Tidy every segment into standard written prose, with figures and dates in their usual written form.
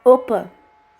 Opa,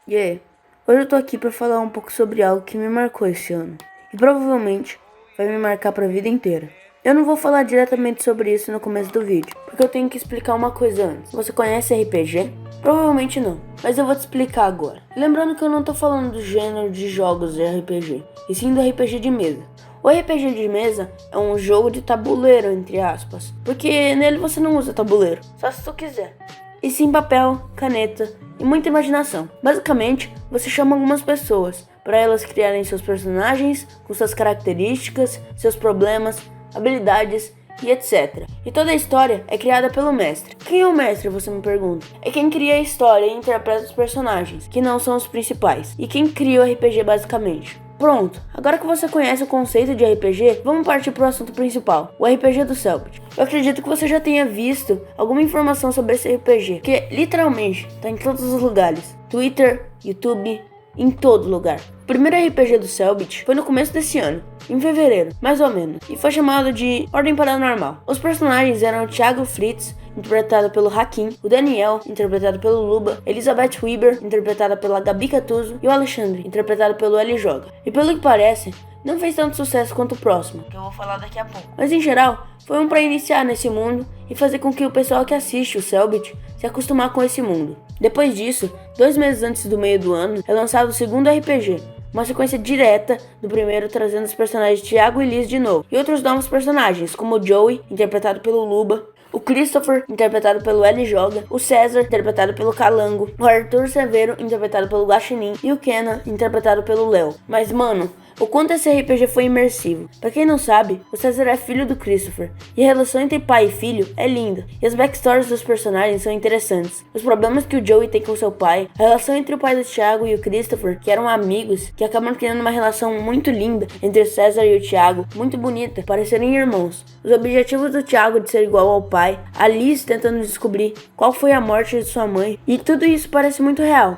e aí? Hoje eu tô aqui pra falar um pouco sobre algo que me marcou esse ano. E provavelmente vai me marcar pra vida inteira. Eu não vou falar diretamente sobre isso no começo do vídeo, porque eu tenho que explicar uma coisa antes. Você conhece RPG? Provavelmente não, mas eu vou te explicar agora. Lembrando que eu não tô falando do gênero de jogos de RPG, e sim do RPG de mesa. O RPG de mesa é um jogo de tabuleiro, entre aspas, porque nele você não usa tabuleiro, só se tu quiser. E sim papel, caneta e muita imaginação. Basicamente, você chama algumas pessoas para elas criarem seus personagens com suas características, seus problemas, habilidades e etc. E toda a história é criada pelo mestre. Quem é o mestre, você me pergunta? É quem cria a história e interpreta os personagens, que não são os principais, e quem cria o RPG basicamente. Pronto, agora que você conhece o conceito de RPG, vamos partir para o assunto principal, o RPG do Cellbit. Eu acredito que você já tenha visto alguma informação sobre esse RPG, que literalmente está em todos os lugares, Twitter, YouTube, em todo lugar. O primeiro RPG do Cellbit foi no começo desse ano, em fevereiro, mais ou menos, e foi chamado de Ordem Paranormal. Os personagens eram o Thiago Fritz, interpretado pelo Hakim, o Daniel, interpretado pelo Luba, Elizabeth Weber, interpretada pela Gabi Catuzzo, e o Alexandre, interpretado pelo L Joga. E pelo que parece, não fez tanto sucesso quanto o próximo, que eu vou falar daqui a pouco. Mas em geral, foi um pra iniciar nesse mundo e fazer com que o pessoal que assiste o Cellbit se acostumar com esse mundo. Depois disso, 2 meses antes do meio do ano, é lançado o segundo RPG, uma sequência direta do primeiro, trazendo os personagens Thiago e Liz de novo, e outros novos personagens, como o Joey, interpretado pelo Luba, o Christopher, interpretado pelo L Joga, o César, interpretado pelo Calango, o Arthur Severo, interpretado pelo Guaxinim, e o Kenan, interpretado pelo Léo. Mas mano, o quanto esse RPG foi imersivo. Pra quem não sabe, o César é filho do Christopher, e a relação entre pai e filho é linda, e as backstories dos personagens são interessantes. Os problemas que o Joey tem com seu pai, a relação entre o pai do Thiago e o Christopher, que eram amigos, que acabam criando uma relação muito linda entre o César e o Thiago, muito bonita, parecerem irmãos. Os objetivos do Thiago de ser igual ao pai, a Liz tentando descobrir qual foi a morte de sua mãe, e tudo isso parece muito real.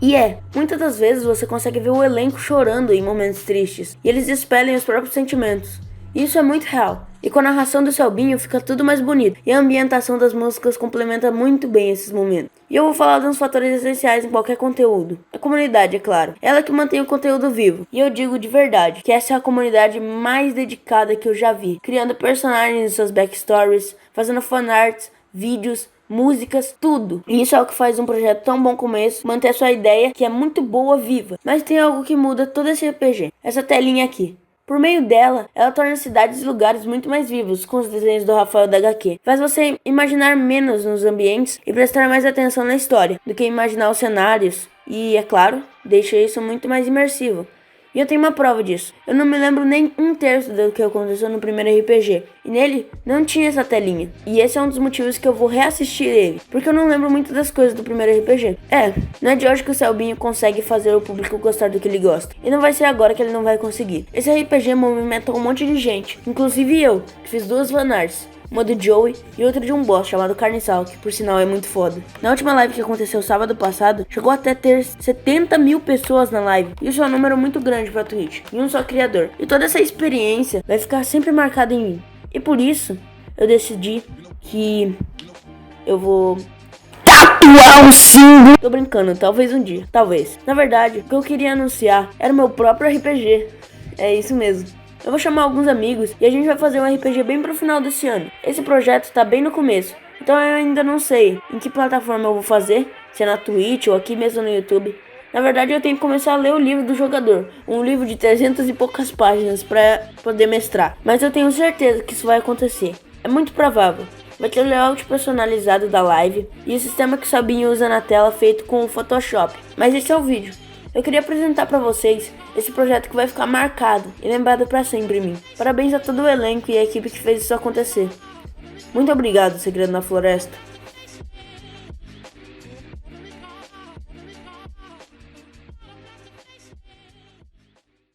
E muitas das vezes você consegue ver o elenco chorando em momentos tristes, e eles expelem os próprios sentimentos. Isso é muito real, e com a narração do Selbinho fica tudo mais bonito, e a ambientação das músicas complementa muito bem esses momentos. E eu vou falar de uns fatores essenciais em qualquer conteúdo. A comunidade, é claro, ela que mantém o conteúdo vivo, e eu digo de verdade que essa é a comunidade mais dedicada que eu já vi, criando personagens em suas backstories, fazendo fanarts, vídeos, músicas, tudo. E isso é o que faz um projeto tão bom como esse manter a sua ideia, que é muito boa, viva. Mas tem algo que muda todo esse RPG, essa telinha aqui. Por meio dela, ela torna cidades e lugares muito mais vivos, com os desenhos do Rafael da HQ. Faz você imaginar menos nos ambientes e prestar mais atenção na história, do que imaginar os cenários. E, é claro, deixa isso muito mais imersivo. E eu tenho uma prova disso. Eu não me lembro nem 1/3 do que aconteceu no primeiro RPG. E nele não tinha essa telinha. E esse é um dos motivos que eu vou reassistir ele, porque eu não lembro muito das coisas do primeiro RPG. Não é de hoje que o Selbinho consegue fazer o público gostar do que ele gosta. E não vai ser agora que ele não vai conseguir. Esse RPG movimenta um monte de gente, inclusive eu, que fiz 2 fanarts. Uma do Joey e outra de um boss chamado Carniçal, que por sinal é muito foda. Na última live que aconteceu sábado passado, chegou até ter 70 mil pessoas na live. Isso é um número muito grande pra Twitch, e um só criador. E toda essa experiência vai ficar sempre marcada em mim. E por isso, eu decidi que eu vou tatuar um símbolo. Tô brincando, talvez um dia, talvez. Na verdade, o que eu queria anunciar era o meu próprio RPG. É isso mesmo. Eu vou chamar alguns amigos e a gente vai fazer um RPG bem pro final desse ano. Esse projeto tá bem no começo, então eu ainda não sei em que plataforma eu vou fazer, se é na Twitch ou aqui mesmo no YouTube. Na verdade, eu tenho que começar a ler o livro do jogador, um livro de 300 e poucas páginas pra poder mestrar. Mas eu tenho certeza que isso vai acontecer, é muito provável. Vai ter o layout personalizado da live e o sistema que o Sabinho usa na tela feito com o Photoshop. Mas esse é o vídeo. Eu queria apresentar pra vocês esse projeto que vai ficar marcado e lembrado pra sempre em mim. Parabéns a todo o elenco e a equipe que fez isso acontecer. Muito obrigado, Segredo na Floresta.